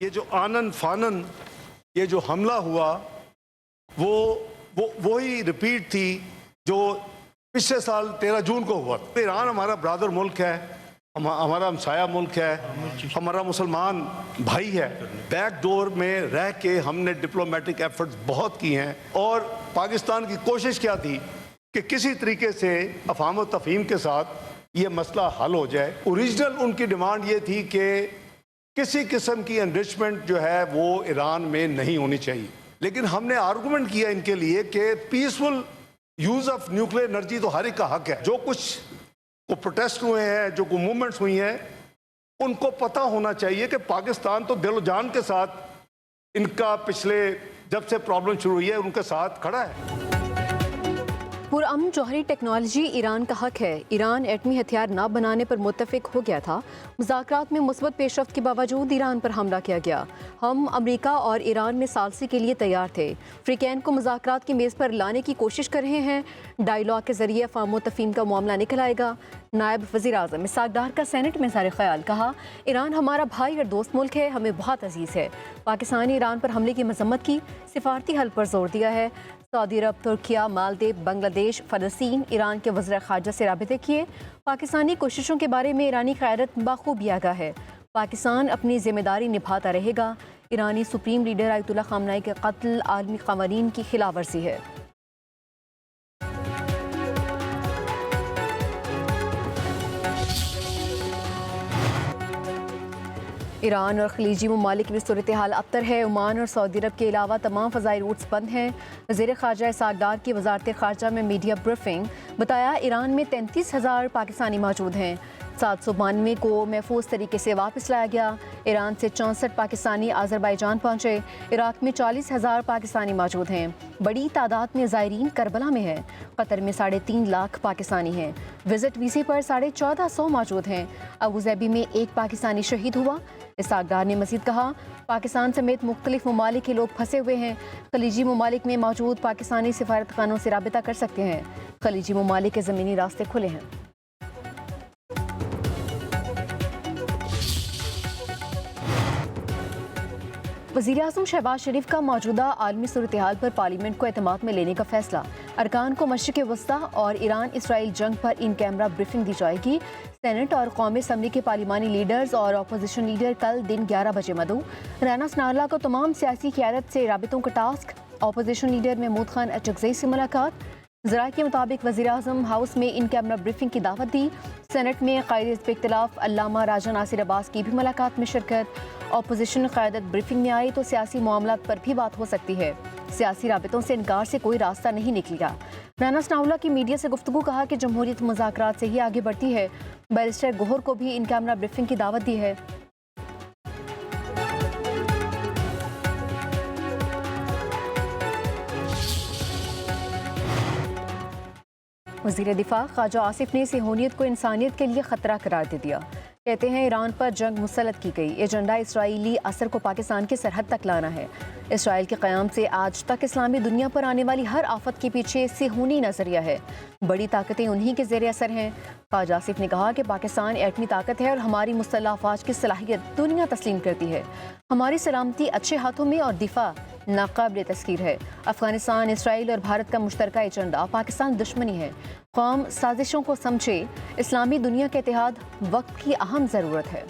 ये जो आनन फानन ये जो हमला हुआ वो ही रिपीट थी जो पिछले साल 13 जून को हुआ। ईरान हमारा ब्रादर मुल्क है, हमारा हमसाया मुल्क है, हमारा मुसलमान भाई है। बैक डोर में रह के हमने डिप्लोमेटिक एफर्ट्स बहुत की हैं और पाकिस्तान की कोशिश क्या थी कि किसी तरीके से अफाम व तफहीम के साथ ये मसला हल हो जाए। ओरिजिनल उनकी डिमांड ये थी कि किसी किस्म की एनरिचमेंट जो है वो ईरान में नहीं होनी चाहिए, लेकिन हमने आर्गूमेंट किया इनके लिए कि peaceful use of nuclear energy तो हर एक का हक है। जो कुछ को प्रोटेस्ट हुए हैं, जो को मूवमेंट्स हुई हैं, उनको पता होना चाहिए कि पाकिस्तान तो दिल जान के साथ इनका पिछले जब से प्रॉब्लम शुरू हुई है उनके साथ खड़ा है। पुरअमन जौहरी टेक्नोलॉजी ईरान का हक है। ईरान एटमी हथियार न बनाने पर मुत्तफिक हो गया था। मुज़ाकरात में मुस्बत पेशरफ्त के बावजूद ईरान पर हमला किया गया। हम अमेरिका और ईरान में सालसी के लिए तैयार थे। फ्रीकैन को मुज़ाकरात की मेज़ पर लाने की कोशिश कर रहे हैं। डायलॉग के जरिए अफ़ाम व तफ़हीम का मामला निकल आएगा। नायब वज़ीर आज़म इसहाक़ डार का सेनेट में इज़हार ख़याल। कहा, ईरान हमारा भाई और दोस्त मुल्क है, हमें बहुत अजीज़ है। पाकिस्तान ने ईरान पर हमले की मज़म्मत की, सिफारती हल पर जोर दिया है। सऊदी अरब, तुर्किया, मालदीव, बांग्लादेश, फ़लस्तीन, ईरान के वज़ीर ख़ारजा से राबिते किए। पाकिस्तानी कोशिशों के बारे में ईरानी क़यादत बाखूबी आगाह है। पाकिस्तान अपनी जिम्मेदारी निभाता रहेगा। ईरानी सुप्रीम लीडर आयतुल्लाह ख़ामनेई के कत्ल आलमी क़वानीन की खिलाफ वर्जी है। ईरान और खलीजी ममालिक में सूरत हाल अबतर है। ओमान और सऊदी अरब के अलावा तमाम फ़ज़ाई रूट्स बंद हैं। वज़ीर ख़ारजा इसहाक़ डार की वज़ारत ख़ारजा में मीडिया ब्रीफिंग। बताया, ईरान में 33,000 पाकिस्तानी मौजूद हैं। 792 को महफूज तरीके से वापस लाया गया। ईरान से 64 पाकिस्तानी आज़रबाईजान पहुँचे। इराक़ में 40,000 पाकिस्तानी मौजूद हैं। बड़ी तादाद में ज़ायरीन करबला में है। कतर में 3.5 लाख पाकिस्तानी हैं। विजिट वीज़े पर 1450 मौजूद हैं। अबूज़ाबी में एक पाकिस्तानी शहीद हुआ। इसहाक़ डार ने मज़ीद कहा, पाकिस्तान समेत मुख्तलिफ ममालिक के लोग फंसे हुए हैं। खलीजी ममालिक में मौजूद पाकिस्तानी सिफारतखानों से राबिता कर सकते हैं। खलीजी ममालिक के ज़मीनी रास्ते खुले हैं। वज़ीर-ए-आज़म शहबाज शरीफ का मौजूदा आलमी सूरत हाल पर पार्लियामेंट को एतमाद में लेने का फैसला। अरकान को मशरिक़ वस्ता और ईरान इसराइल जंग पर इन कैमरा ब्रीफिंग दी जाएगी। सेनेट और कौमी असम्बली के पार्लिमानी लीडर्स और अपोजिशन लीडर कल दिन 11 बजे मदऊ। राना सनाउल्लाह को तमाम सियासी क़यादत से राबितों का task. Opposition leader Mahmood Khan Achakzai से मुलाकात। ज़राए के मुताबिक वज़ीर-ए-आज़म हाउस में इन कैमरा ब्रीफिंग की दावत दी। सेनेट में क़ायद हिज़्ब इख्तिलाफ अल्लामा राजा नासिर अब्बास की भी मुलाकात में शिरकत। अपोजिशन क़यादत ब्रीफिंग में आई तो सियासी मामलात पर भी बात हो सकती है। सियासी राबितों से इनकार से कोई रास्ता नहीं निकलेगा। राना सनाउल्लाह की मीडिया से गुफ्तगू। कहा कि जमहूरियत मुज़ाकरात से ही आगे बढ़ती है। बैरिस्टर गोहर को भी इन कैमरा ब्रीफिंग की दावत दी है। वज़ीर दिफा ख्वाजा आसिफ ने सेहूनियत को इंसानियत के लिए ख़तरा करार दे दिया। कहते हैं, ईरान पर जंग मुसल्लत की गई। एजेंडा इसराइली असर को पाकिस्तान की सरहद तक लाना है। इसराइल के क़याम से आज तक इस्लामी दुनिया पर आने वाली हर आफत के पीछे सेहूनी नज़रिया है। बड़ी ताकतें उन्हीं के ज़ेर असर हैं। ख्वाजा आसिफ ने कहा कि पाकिस्तान एटमी ताकत है और हमारी मुसल्लह अफ़वाज की सलाहियत दुनिया तस्लीम करती है। हमारी सलामती अच्छे हाथों में और दिफा नाकाबिल तस्कीर है। अफ़गानिस्तान, इसराइल और भारत का मुश्तरका एजेंडा पाकिस्तान दुश्मनी है। कौम साजिशों को समझे। इस्लामी दुनिया के इत्तेहाद वक्त की अहम ज़रूरत है।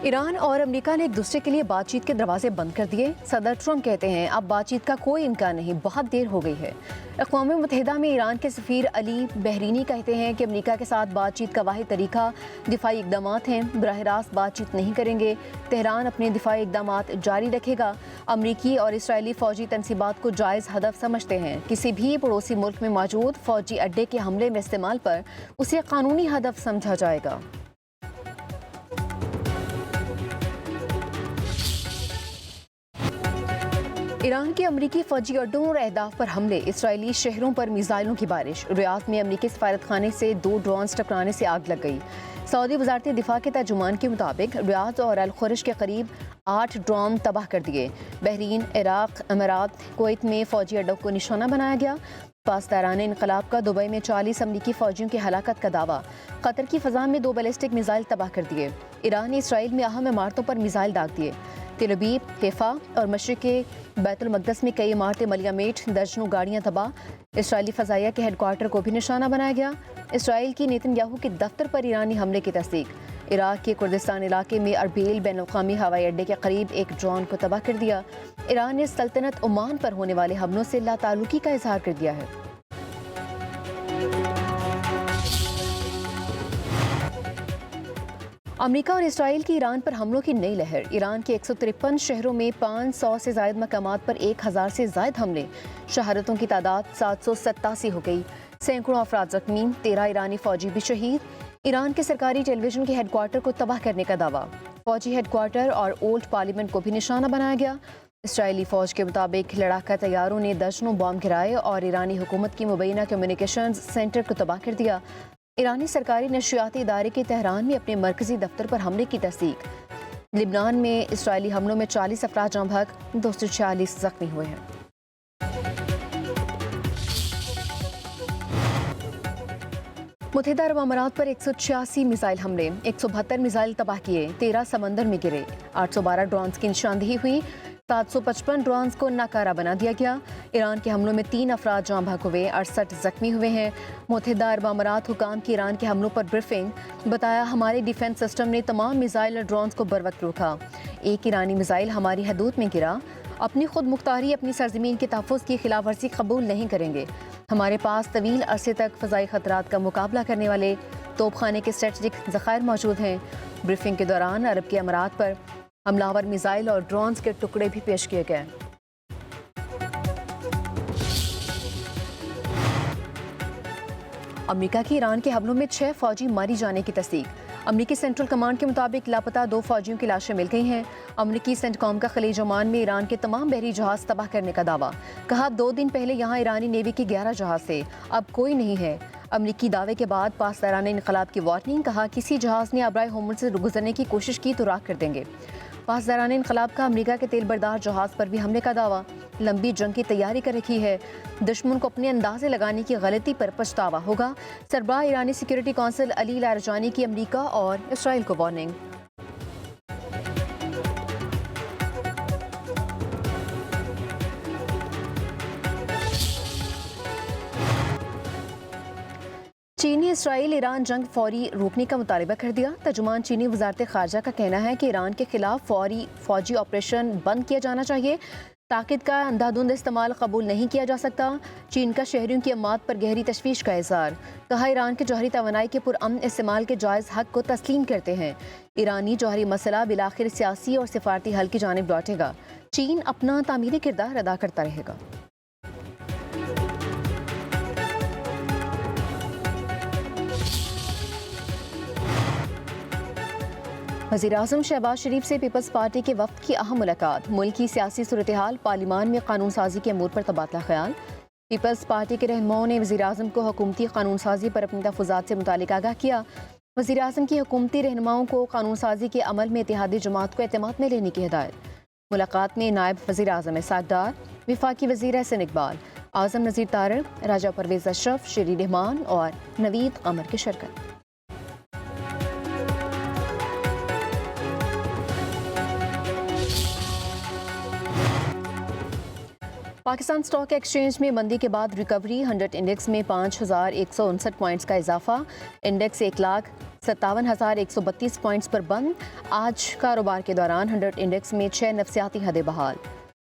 ईरान और अमेरिका ने एक दूसरे के लिए बातचीत के दरवाजे बंद कर दिए। सदर ट्रंप कहते हैं, अब बातचीत का कोई इम्कान नहीं, बहुत देर हो गई है। अक़वाम मुत्तहिदा में ईरान के सफ़ीर अली बहरीनी कहते हैं कि अमेरिका के साथ बातचीत का वाहिद तरीका दिफाई इक़दामात हैं। बराह रास्त बातचीत नहीं करेंगे। तेहरान अपने दिफाई इक़दामात जारी रखेगा। अमरीकी और इसराइली फ़ौजी तनसीबात को जायज़ हदफ समझते हैं। किसी भी पड़ोसी मुल्क में मौजूद फ़ौजी अड्डे के हमले में इस्तेमाल पर उसे कानूनी हदफ समझा जाएगा। ईरान के अमरीकी फौजी अड्डों और अहदाफ पर हमले। इसराइली शहरों पर मिसाइलों की बारिश। रियाद में अमरीकी सफारतखाने से 2 ड्रोन्स टकराने से आग लग गई। सऊदी वजारत दिफा के तर्जुमान के मुताबिक रियाद और अल खुरश के करीब 8 ड्रोन तबाह कर दिए। बहरीन, इराक, अमारात, कुवैत में फौजी अड्डों को निशाना बनाया गया। पासदारान इनकलाब का दुबई में 40 अमरीकी फौजियों की हलाकत का दावा। कतर की फ़ज़ा में 2 बैलिस्टिक मिसाइल तबाह कर दिए। ईरान ने इसराइल में अहम इमारतों पर मिसाइल दाग दिए। तेल अवीव, हैफा और मशरिक़ के बैतुल मक़दस में कई इमारतें मलियामेट, दर्जनों गाड़ियाँ तबाह। इसराइली फ़ज़ाइया के हेडक्वार्टर को भी निशाना बनाया गया। इसराइल की नेतन्याहू के दफ्तर पर ईरानी हमले की तस्दीक। इराक के कुर्दिस्तान इलाके में अरबेल बैनुल-अक़वामी हवाई अड्डे के करीब एक ड्रोन को तबाह कर दिया। ईरान ने सल्तनत ओमान पर होने वाले हमलों से लाताल्लुकी का इजहार कर दिया है। अमेरिका और इसराइल की ईरान पर हमलों की नई लहर। ईरान के 153 शहरों में 500 से ज़ायद मकामात पर 1000 से ज़ायद हमले। शहादतों की तादाद 787 हो गई। सैकड़ों अफराद जख्मी, 13 ईरानी फौजी भी शहीद। ईरान के सरकारी टेलीविजन के हेडक्वार्टर को तबाह करने का दावा। फौजी हेडक्वार्टर और ओल्ड पार्लियामेंट को भी निशाना बनाया गया। इसराइली फौज के मुताबिक लड़ाका तैयारों ने दर्जनों बॉम्ब गिराए और ईरानी हुकूमत की मुबैना कम्युनिकेशन सेंटर को तबाह कर दिया। ईरानी सरकारी नशियाती इदारे के तेहरान में अपने मरकजी दफ्तर पर हमले की तस्दीक। लिबनान में इसराइली हमलों में 40 अफराद जाँ बहक, 246 जख्मी हुए हैं। मुत्तहिदा अरब अमारात पर 186 मिसाइल हमले, 172 मिसाइल तबाह किए, 13 समंदर में गिरे। 812 ड्रोन्स की निशानदेही हुई, 755 ड्रोन्स को नाकारा बना दिया गया। ईरान के हमलों में 3 अफराद जाँ बहक हुए, 68 जख्मी हुए हैं। मुत्तहिदा अरब अमारात हुकाम की ईरान के हमलों पर ब्रीफिंग। बताया, हमारे डिफेंस सिस्टम ने तमाम मिसाइल और ड्रोन्स को बर वक्त रोका। एक ईरानी मिसाइल हमारी हदूद में गिरा। अपनी खुद मुख्तारी, अपनी सरजमीन के तहफ़्फ़ुज़ की खिलाफ वर्जी कबूल नहीं करेंगे। हमारे पास तवील अरसे तक फ़ज़ाई ख़तरात का मुकाबला करने वाले तोपखाने के स्ट्रेटजिक ज़खायर मौजूद हैं। ब्रीफिंग के दौरान अरब के अमारात पर हमलावर मिसाइल और ड्रोन्स के टुकड़े भी पेश किए गए। अमेरिका की ईरान के हमलों में 6 फौजी मारी जाने की तस्दीक। अमेरिकी सेंट्रल कमांड के मुताबिक लापता 2 फौजियों की लाशें मिल गई हैं। अमेरिकी सेंटकॉम का खलीज ओमान में ईरान के तमाम बहरी जहाज तबाह करने का दावा। कहा, 2 दिन पहले यहाँ ईरानी नेवी के 11 जहाज थे, अब कोई नहीं है। अमेरिकी दावे के बाद पासदारान इनकलाब की वार्निंग। कहा, किसी जहाज ने आबराए होमल से गुजरने की कोशिश की तो राख कर देंगे। पासदारान इनकलाब का अमेरिका के तेल बरदार जहाज पर भी हमले का दावा। लंबी जंग की तैयारी कर रखी है। दुश्मन को अपने अंदाजे लगाने की गलती पर पछतावा होगा। सरबराह ईरानी सिक्योरिटी कौंसिल अली लारजानी की अमेरिका और इसराइल को वार्निंग। चीनी इसराइल ईरान जंग फौरी रोकने का मुतालबा कर दिया। तर्जुमान चीनी वजारत खारजा का कहना है कि ईरान के खिलाफ फौरी फौजी ऑपरेशन बंद किया जाना चाहिए। ताकत का अंधाधुंध इस्तेमाल कबूल नहीं किया जा सकता। चीन का शहरियों की अमात पर गहरी तशवीश का इज़हार। कहा, ईरान के जौहरी तवानाई के पुरअमन इस्तेमाल के जायज़ हक को तस्लीम करते हैं। ईरानी जौहरी मसला बिलाखिर सियासी और सिफारती हल की जानिब लौटेगा। चीन अपना तामीरी किरदार अदा करता रहेगा। वज़ीर-ए-आज़म शहबाज शरीफ से पीपल्स पार्टी के वफ़द की अहम मुलाकात। मुल्क की सियासी सूरत हाल, पार्लिमान में कानून साजी के अमूर पर तबादला ख्याल। पीपल्स पार्टी के रहनुमाओं ने वज़ीर-ए-आज़म को हुकूमती कानून साजी पर अपने तहफ़्फ़ुज़ात से मुतालिक आगाह किया। वज़ीर-ए-आज़म की हुकूमती रहनुमाओं को कानून साजी के अमल में इत्तेहादी जमात को एतमाद में लेने की हिदायत। मुलाकात में नायब वज़ीर-ए-आज़म इसाक डार, वफाकी वज़ीर एहसन इकबाल, आज़म नज़ीर तारड़, राजा परवेज़ अशरफ, शरीर रहमान और नवीद कमर की शिरकत। पाकिस्तान स्टॉक एक्सचेंज में मंदी के बाद रिकवरी। 100 इंडेक्स में 5159 पॉइंट्स का इजाफा। इंडेक्स 1,57,132 पॉइंट्स पर बंद। आज कारोबार के दौरान 100 इंडेक्स में 6 नफसियाती हदें बहाल।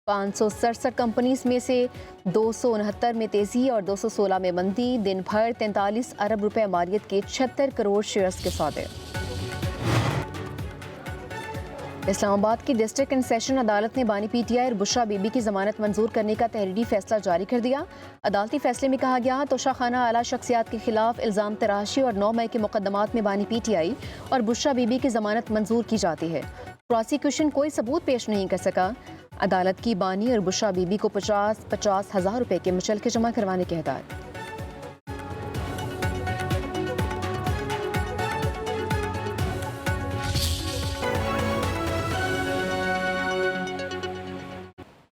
567 कंपनीज में से 269 में तेजी और 216 में मंदी। दिन भर 43 अरब रुपए मालियत के 76 करोड़ शेयर्स के सौदे। इस्लामाबाद की डिस्ट्रिक्ट एंड सेशन अदालत ने बानी पीटीआई और बुशरा बीबी की जमानत मंजूर करने का तहरीरी फैसला जारी कर दिया। अदालती फैसले में कहा गया, तोशा खाना आला शख्सियात के खिलाफ इल्ज़ाम तराशी और 9 मई के मुकदमात में बानी पीटीआई और बुशरा बीबी की जमानत मंजूर की जाती है। प्रोसिक्यूशन कोई सबूत पेश नहीं कर सका। अदालत की बानी और बुशरा बीबी को 50,000 रुपए के मुचलके जमा करवाने की हिदायत।